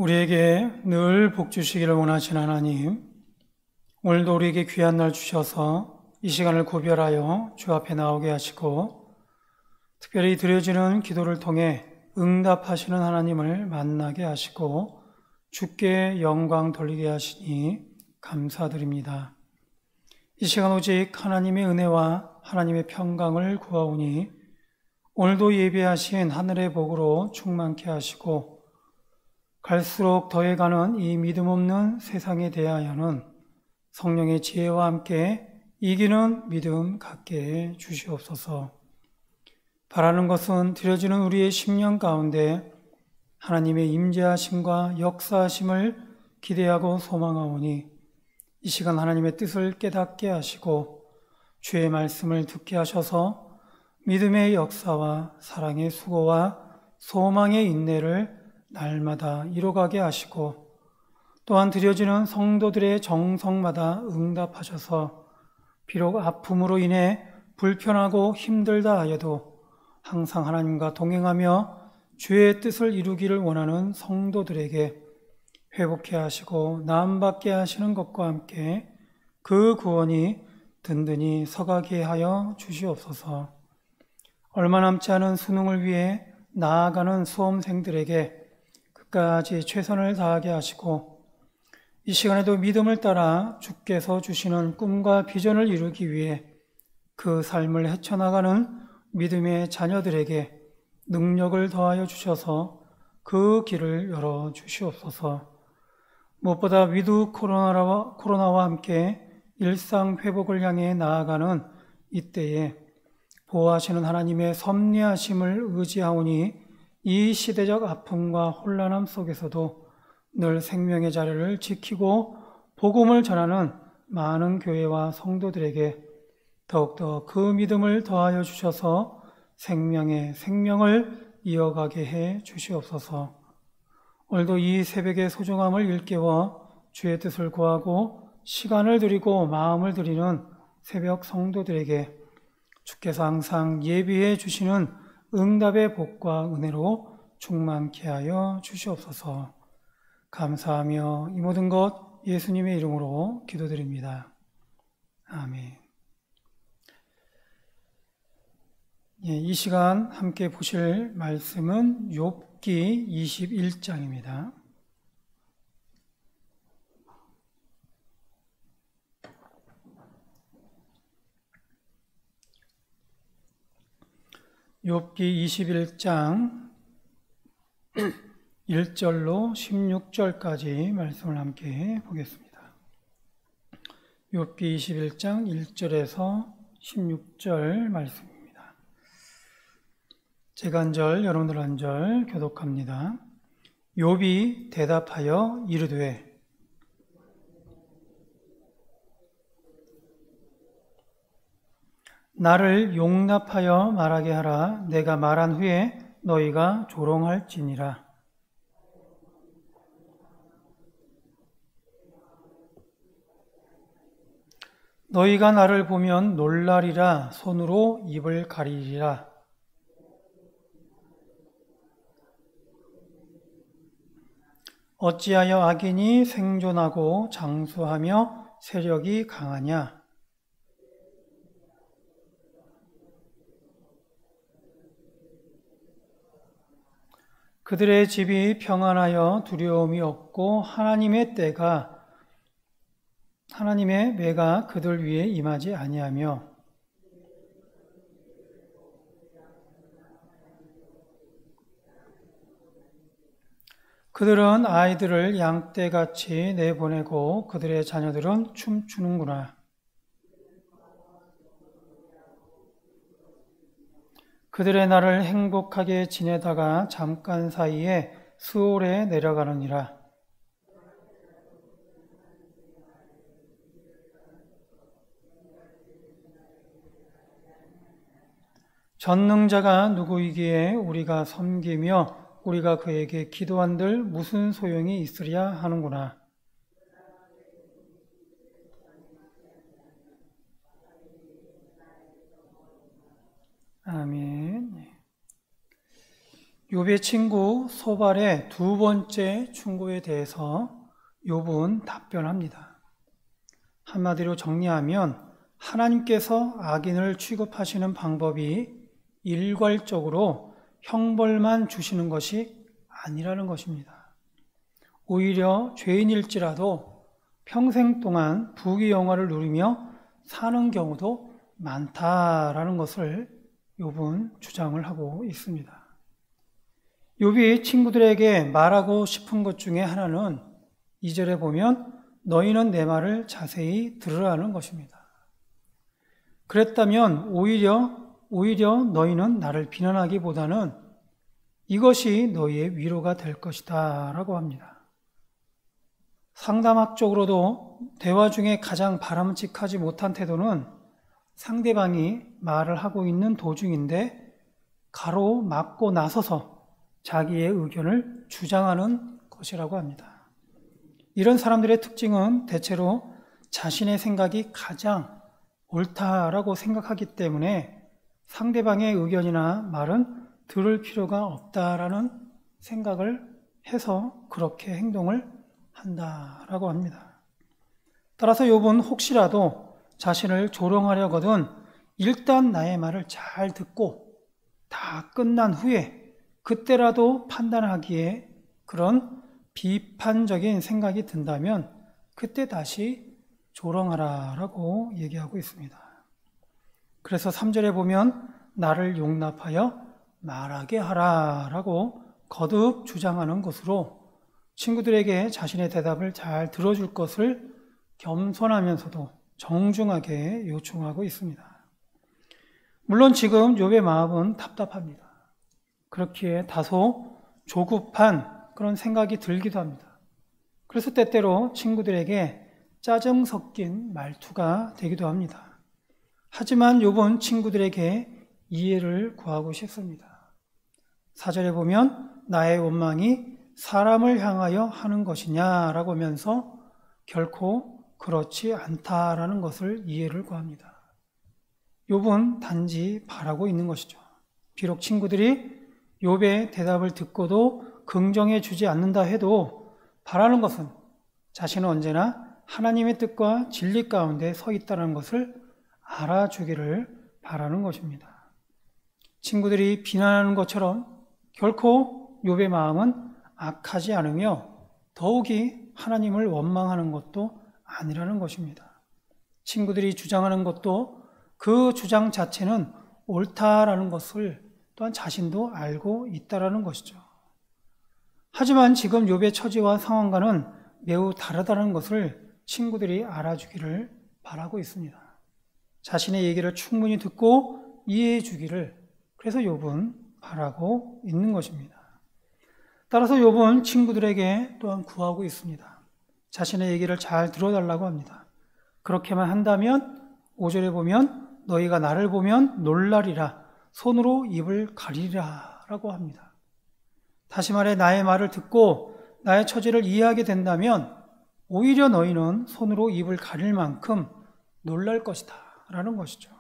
우리에게 늘 복 주시기를 원하시는 하나님, 오늘도 우리에게 귀한 날 주셔서 이 시간을 구별하여 주 앞에 나오게 하시고 특별히 드려지는 기도를 통해 응답하시는 하나님을 만나게 하시고 주께 영광 돌리게 하시니 감사드립니다. 이 시간 오직 하나님의 은혜와 하나님의 평강을 구하오니 오늘도 예배하신 하늘의 복으로 충만케 하시고 갈수록 더해가는 이 믿음 없는 세상에 대하여는 성령의 지혜와 함께 이기는 믿음 갖게 해 주시옵소서. 바라는 것은 드려지는 우리의 심령 가운데 하나님의 임재하심과 역사하심을 기대하고 소망하오니 이 시간 하나님의 뜻을 깨닫게 하시고 주의 말씀을 듣게 하셔서 믿음의 역사와 사랑의 수고와 소망의 인내를 날마다 이뤄가게 하시고 또한 드려지는 성도들의 정성마다 응답하셔서 비록 아픔으로 인해 불편하고 힘들다 하여도 항상 하나님과 동행하며 주의 뜻을 이루기를 원하는 성도들에게 회복케 하시고 나음받게 하시는 것과 함께 그 구원이 든든히 서가게 하여 주시옵소서. 얼마 남지 않은 수능을 위해 나아가는 수험생들에게 끝까지 최선을 다하게 하시고 이 시간에도 믿음을 따라 주께서 주시는 꿈과 비전을 이루기 위해 그 삶을 헤쳐나가는 믿음의 자녀들에게 능력을 더하여 주셔서 그 길을 열어 주시옵소서. 무엇보다 위드 코로나와 함께 일상 회복을 향해 나아가는 이때에 보호하시는 하나님의 섭리하심을 의지하오니 이 시대적 아픔과 혼란함 속에서도 늘 생명의 자리를 지키고 복음을 전하는 많은 교회와 성도들에게 더욱더 그 믿음을 더하여 주셔서 생명의 생명을 이어가게 해 주시옵소서. 오늘도 이 새벽의 소중함을 일깨워 주의 뜻을 구하고 시간을 드리고 마음을 드리는 새벽 성도들에게 주께서 항상 예비해 주시는 응답의 복과 은혜로 충만케 하여 주시옵소서. 감사하며 이 모든 것 예수님의 이름으로 기도드립니다. 아멘. 이 시간 함께 보실 말씀은 욥기 21장입니다. 욥기 21장 1절로 16절까지 말씀을 함께 보겠습니다. 욥기 21장 1절에서 16절 말씀입니다. 제가 한 절, 여러분들 한 절 교독합니다. 욥이 대답하여 이르되 나를 용납하여 말하게 하라. 내가 말한 후에 너희가 조롱할지니라. 너희가 나를 보면 놀라리라. 손으로 입을 가리리라. 어찌하여 악인이 생존하고 장수하며 세력이 강하냐? 그들의 집이 평안하여 두려움이 없고 하나님의 매가 그들 위에 임하지 아니하며 그들은 아이들을 양떼같이 내보내고 그들의 자녀들은 춤추는구나. 그들의 날을 행복하게 지내다가 잠깐 사이에 수월에 내려가느니라. 전능자가 누구이기에 우리가 섬기며 우리가 그에게 기도한들 무슨 소용이 있으랴 하는구나. 아멘. 욥의 친구 소발의 두 번째 충고에 대해서 욥은 답변합니다. 한마디로 정리하면 하나님께서 악인을 취급하시는 방법이 일괄적으로 형벌만 주시는 것이 아니라는 것입니다. 오히려 죄인일지라도 평생 동안 부귀영화를 누리며 사는 경우도 많다라는 것을 욥은 주장을 하고 있습니다. 욥이 친구들에게 말하고 싶은 것 중에 하나는 2절에 보면 너희는 내 말을 자세히 들으라는 것입니다. 그랬다면 오히려 너희는 나를 비난하기보다는 이것이 너희의 위로가 될 것이다 라고 합니다. 상담학적으로도 대화 중에 가장 바람직하지 못한 태도는 상대방이 말을 하고 있는 도중인데 가로막고 나서서 자기의 의견을 주장하는 것이라고 합니다. 이런 사람들의 특징은 대체로 자신의 생각이 가장 옳다라고 생각하기 때문에 상대방의 의견이나 말은 들을 필요가 없다라는 생각을 해서 그렇게 행동을 한다라고 합니다. 따라서 욥은 혹시라도 자신을 조롱하려거든 일단 나의 말을 잘 듣고 다 끝난 후에 그때라도 판단하기에 그런 비판적인 생각이 든다면 그때 다시 조롱하라라고 얘기하고 있습니다. 그래서 3절에 보면 나를 용납하여 말하게 하라라고 거듭 주장하는 것으로 친구들에게 자신의 대답을 잘 들어줄 것을 겸손하면서도 정중하게 요청하고 있습니다. 물론 지금 욥의 마음은 답답합니다. 그렇기에 다소 조급한 그런 생각이 들기도 합니다. 그래서 때때로 친구들에게 짜증 섞인 말투가 되기도 합니다. 하지만 욥은 친구들에게 이해를 구하고 싶습니다. 4절에 보면 나의 원망이 사람을 향하여 하는 것이냐라고 하면서 결코 그렇지 않다라는 것을 이해를 구합니다. 욥은 단지 바라고 있는 것이죠. 비록 친구들이 욥의 대답을 듣고도 긍정해 주지 않는다 해도 바라는 것은 자신은 언제나 하나님의 뜻과 진리 가운데 서 있다는 것을 알아주기를 바라는 것입니다. 친구들이 비난하는 것처럼 결코 욥의 마음은 악하지 않으며 더욱이 하나님을 원망하는 것도 아니라는 것입니다. 친구들이 주장하는 것도 그 주장 자체는 옳다라는 것을 또한 자신도 알고 있다라는 것이죠. 하지만 지금 욥의 처지와 상황과는 매우 다르다는 것을 친구들이 알아주기를 바라고 있습니다. 자신의 얘기를 충분히 듣고 이해해 주기를 그래서 욥은 바라고 있는 것입니다. 따라서 욥은 친구들에게 또한 구하고 있습니다. 자신의 얘기를 잘 들어달라고 합니다. 그렇게만 한다면 5절에 보면 너희가 나를 보면 놀라리라 손으로 입을 가리라 라고 합니다. 다시 말해 나의 말을 듣고 나의 처지를 이해하게 된다면 오히려 너희는 손으로 입을 가릴 만큼 놀랄 것이다 라는 것이죠.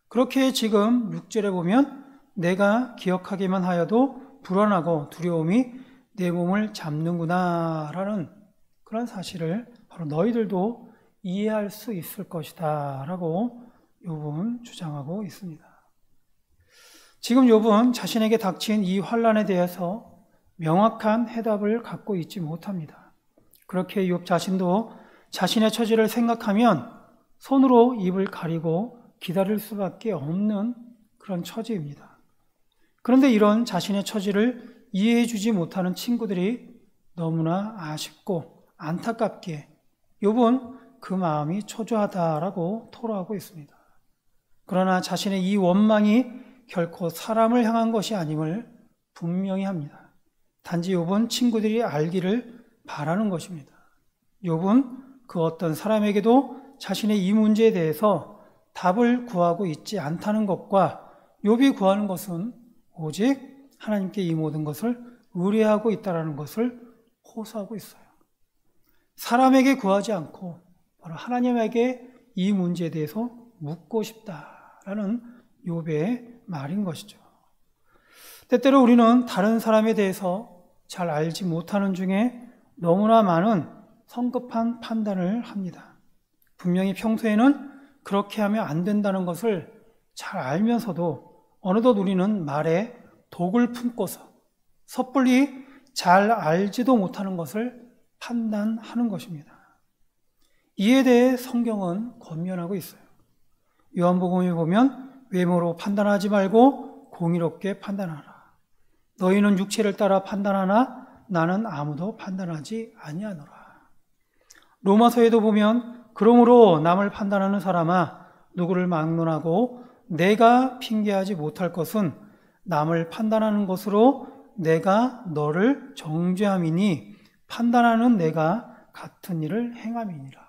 그렇게 지금 6절에 보면 내가 기억하기만 하여도 불안하고 두려움이 내 몸을 잡는구나 라는 그런 사실을 바로 너희들도 이해할 수 있을 것이다 라고 욥은 주장하고 있습니다. 지금 욥은 자신에게 닥친 이 환난에 대해서 명확한 해답을 갖고 있지 못합니다. 그렇게 욥 자신도 자신의 처지를 생각하면 손으로 입을 가리고 기다릴 수밖에 없는 그런 처지입니다. 그런데 이런 자신의 처지를 이해해 주지 못하는 친구들이 너무나 아쉽고 안타깝게 욥은 그 마음이 초조하다라고 토로하고 있습니다. 그러나 자신의 이 원망이 결코 사람을 향한 것이 아님을 분명히 합니다. 단지 욥은 친구들이 알기를 바라는 것입니다. 욥은 그 어떤 사람에게도 자신의 이 문제에 대해서 답을 구하고 있지 않다는 것과 욥이 구하는 것은 오직 하나님께 이 모든 것을 의뢰하고 있다는 것을 호소하고 있어요. 사람에게 구하지 않고 바로 하나님에게 이 문제에 대해서 묻고 싶다라는 욥의 말인 것이죠. 때때로 우리는 다른 사람에 대해서 잘 알지 못하는 중에 너무나 많은 성급한 판단을 합니다. 분명히 평소에는 그렇게 하면 안 된다는 것을 잘 알면서도 어느덧 우리는 말에 독을 품고서 섣불리 잘 알지도 못하는 것을 판단하는 것입니다. 이에 대해 성경은 권면하고 있어요. 요한복음에 보면 외모로 판단하지 말고 공의롭게 판단하라. 너희는 육체를 따라 판단하나 나는 아무도 판단하지 아니하노라. 로마서에도 보면 그러므로 남을 판단하는 사람아 누구를 막론하고 내가 핑계하지 못할 것은 남을 판단하는 것으로 내가 너를 정죄함이니 판단하는 내가 같은 일을 행함이니라.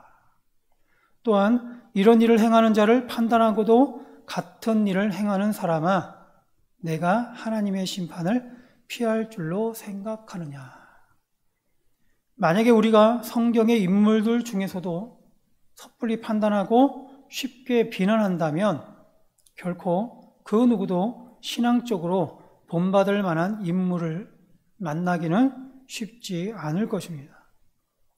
또한 이런 일을 행하는 자를 판단하고도 같은 일을 행하는 사람아 내가 하나님의 심판을 피할 줄로 생각하느냐. 만약에 우리가 성경의 인물들 중에서도 섣불리 판단하고 쉽게 비난한다면 결코 그 누구도 신앙적으로 본받을 만한 인물을 만나기는 쉽지 않을 것입니다.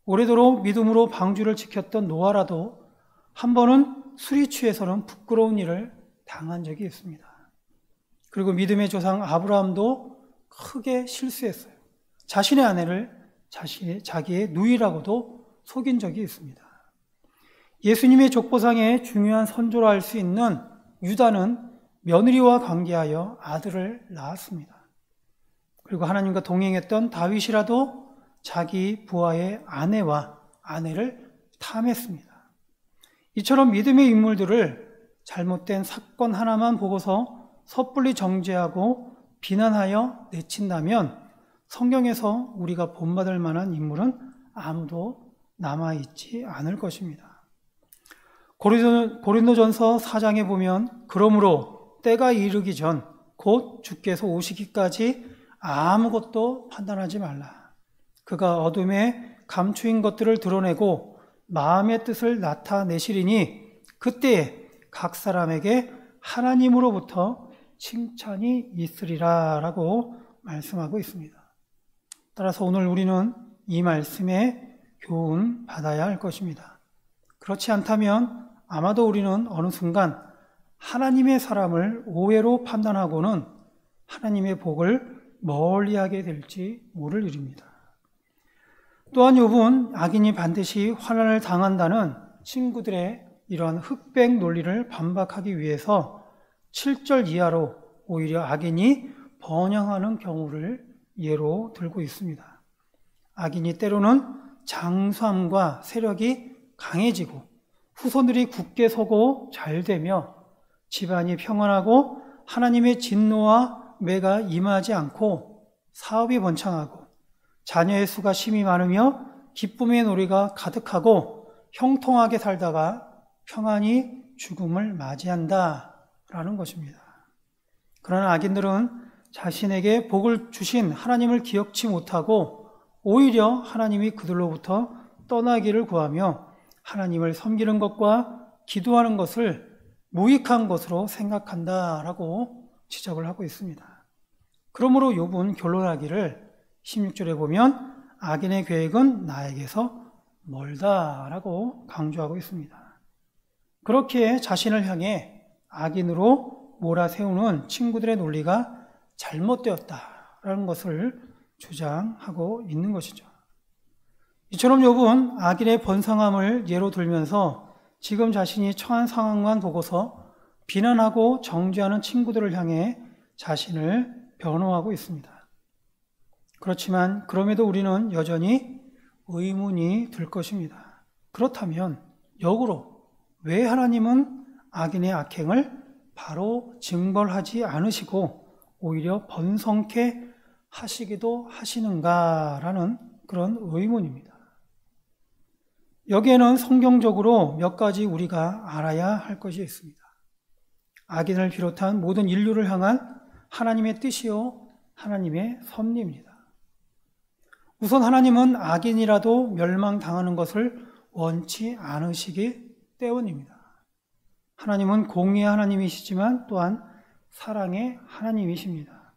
오래도록 믿음으로 방주를 지켰던 노아라도 한 번은 술이 취해서는 부끄러운 일을 당한 적이 있습니다. 그리고 믿음의 조상 아브라함도 크게 실수했어요. 자신의 아내를 자기의 누이라고도 속인 적이 있습니다. 예수님의 족보상의 중요한 선조라 할 수 있는 유다는 며느리와 관계하여 아들을 낳았습니다. 그리고 하나님과 동행했던 다윗이라도 자기 부하의 아내를 탐했습니다. 이처럼 믿음의 인물들을 잘못된 사건 하나만 보고서 섣불리 정죄하고 비난하여 내친다면 성경에서 우리가 본받을 만한 인물은 아무도 남아있지 않을 것입니다. 고린도전서 4장에 보면 그러므로 때가 이르기 전 곧 주께서 오시기까지 아무것도 판단하지 말라. 그가 어둠에 감추인 것들을 드러내고 마음의 뜻을 나타내시리니 그때에 각 사람에게 하나님으로부터 칭찬이 있으리라 라고 말씀하고 있습니다. 따라서 오늘 우리는 이 말씀에 교훈 받아야 할 것입니다. 그렇지 않다면 아마도 우리는 어느 순간 하나님의 사람을 오해로 판단하고는 하나님의 복을 멀리하게 될지 모를 일입니다. 또한 욥은 악인이 반드시 환난을 당한다는 친구들의 이러한 흑백 논리를 반박하기 위해서 7절 이하로 오히려 악인이 번영하는 경우를 예로 들고 있습니다. 악인이 때로는 장수함과 세력이 강해지고 후손들이 굳게 서고 잘되며 집안이 평안하고 하나님의 진노와 매가 임하지 않고 사업이 번창하고 자녀의 수가 심히 많으며 기쁨의 놀이가 가득하고 형통하게 살다가 평안히 죽음을 맞이한다라는 것입니다. 그러나 악인들은 자신에게 복을 주신 하나님을 기억치 못하고 오히려 하나님이 그들로부터 떠나기를 구하며 하나님을 섬기는 것과 기도하는 것을 무익한 것으로 생각한다라고 지적을 하고 있습니다. 그러므로 욥은 결론하기를 16절에 보면 악인의 계획은 나에게서 멀다라고 강조하고 있습니다. 그렇게 자신을 향해 악인으로 몰아세우는 친구들의 논리가 잘못되었다라는 것을 주장하고 있는 것이죠. 이처럼 욥은 악인의 번성함을 예로 들면서 지금 자신이 처한 상황만 보고서 비난하고 정죄하는 친구들을 향해 자신을 변호하고 있습니다. 그렇지만 그럼에도 우리는 여전히 의문이 들 것입니다. 그렇다면 역으로 왜 하나님은 악인의 악행을 바로 징벌하지 않으시고 오히려 번성케 하시기도 하시는가라는 그런 의문입니다. 여기에는 성경적으로 몇 가지 우리가 알아야 할 것이 있습니다. 악인을 비롯한 모든 인류를 향한 하나님의 뜻이요 하나님의 섭리입니다. 우선 하나님은 악인이라도 멸망당하는 것을 원치 않으시기 때문입니다. 하나님은 공의의 하나님이시지만 또한 사랑의 하나님이십니다.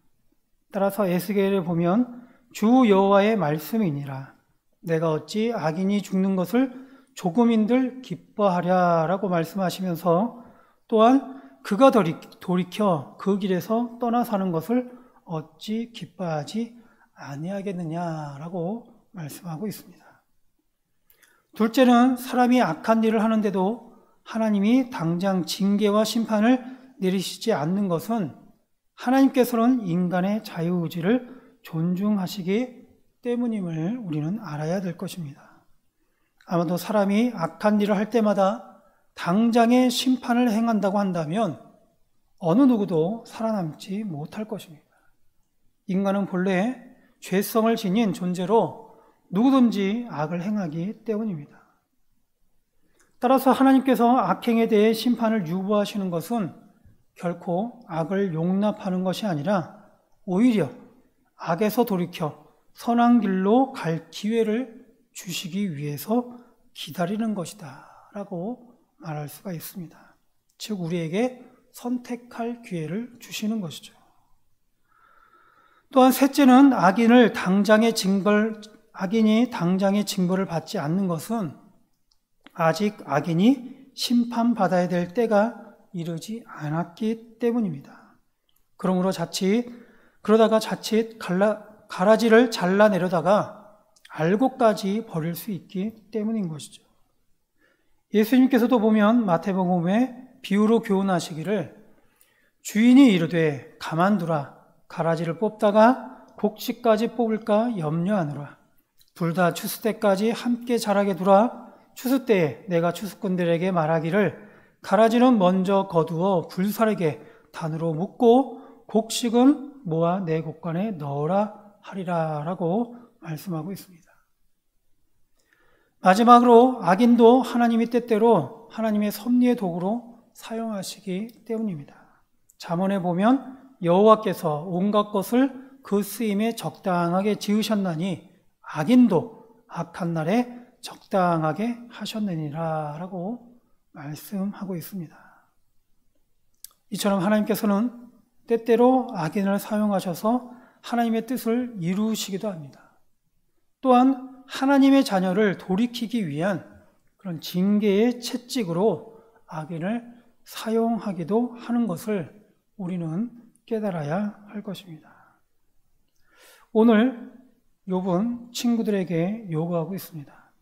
따라서 에스겔에 보면 주 여호와의 말씀이니라. 내가 어찌 악인이 죽는 것을 조금인들 기뻐하랴라고 말씀하시면서 또한 그가 돌이켜 그 길에서 떠나 사는 것을 어찌 기뻐하지 아니하겠느냐라고 말씀하고 있습니다. 둘째는 사람이 악한 일을 하는데도 하나님이 당장 징계와 심판을 내리시지 않는 것은 하나님께서는 인간의 자유의지를 존중하시기 때문임을 우리는 알아야 될 것입니다. 아마도 사람이 악한 일을 할 때마다 당장의 심판을 행한다고 한다면 어느 누구도 살아남지 못할 것입니다. 인간은 본래 죄성을 지닌 존재로 누구든지 악을 행하기 때문입니다. 따라서 하나님께서 악행에 대해 심판을 유보하시는 것은 결코 악을 용납하는 것이 아니라 오히려 악에서 돌이켜 선한 길로 갈 기회를 주시기 위해서 기다리는 것이다 라고 말할 수가 있습니다. 즉 우리에게 선택할 기회를 주시는 것이죠. 또한 셋째는 악인이 당장의 징벌을 받지 않는 것은 아직 악인이 심판받아야 될 때가 이르지 않았기 때문입니다. 그러다가 자칫 가라지를 잘라내려다가 알고까지 버릴 수 있기 때문인 것이죠. 예수님께서도 보면 마태복음에 비유로 교훈하시기를 주인이 이르되 가만두라 가라지를 뽑다가 곡식까지 뽑을까 염려하노라. 둘 다 추수 때까지 함께 자라게 두라. 추수 때에 내가 추수꾼들에게 말하기를 가라지는 먼저 거두어 불사르게 단으로 묶고 곡식은 모아 내 곡간에 넣으라 하리라 라고 말씀하고 있습니다. 마지막으로 악인도 하나님이 때때로 하나님의 섭리의 도구로 사용하시기 때문입니다. 잠언에 보면 여호와께서 온갖 것을 그 쓰임에 적당하게 지으셨나니 악인도 악한 날에 적당하게 하셨느니라 라고 말씀하고 있습니다. 이처럼 하나님께서는 때때로 악인을 사용하셔서 하나님의 뜻을 이루시기도 합니다. 또한 하나님의 자녀를 돌이키기 위한 그런 징계의 채찍으로 악인을 사용하기도 하는 것을 우리는 깨달아야 할 것입니다. 오늘 욥은 친구들에게 요구하고 있습니다.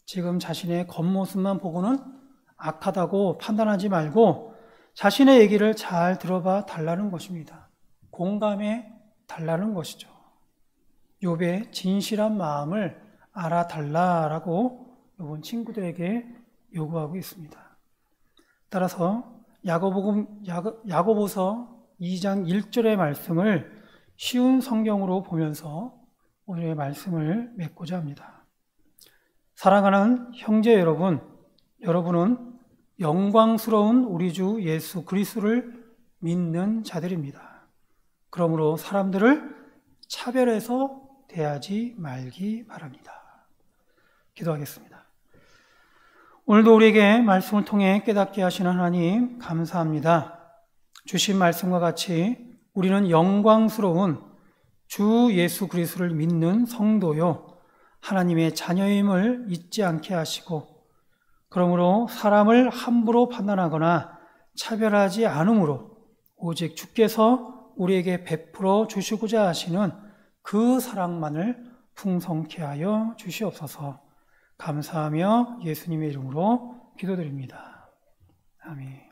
지금 자신의 겉모습만 보고는 악하다고 판단하지 말고 자신의 얘기를 잘 들어봐 달라는 것입니다. 공감해 달라는 것이죠. 욥의 진실한 마음을 알아달라라고 욥은 친구들에게 요구하고 있습니다. 따라서 야고보서 2장 1절의 말씀을 쉬운 성경으로 보면서 오늘의 말씀을 맺고자 합니다. 사랑하는 형제 여러분, 여러분은 영광스러운 우리 주 예수 그리스도를 믿는 자들입니다. 그러므로 사람들을 차별해서 대하지 말기 바랍니다. 기도하겠습니다. 오늘도 우리에게 말씀을 통해 깨닫게 하시는 하나님 감사합니다. 주신 말씀과 같이 우리는 영광스러운 주 예수 그리스도를 믿는 성도요 하나님의 자녀임을 잊지 않게 하시고 그러므로 사람을 함부로 판단하거나 차별하지 않으므로 오직 주께서 우리에게 베풀어 주시고자 하시는 그 사랑만을 풍성케 하여 주시옵소서. 감사하며 예수님의 이름으로 기도드립니다. 아멘.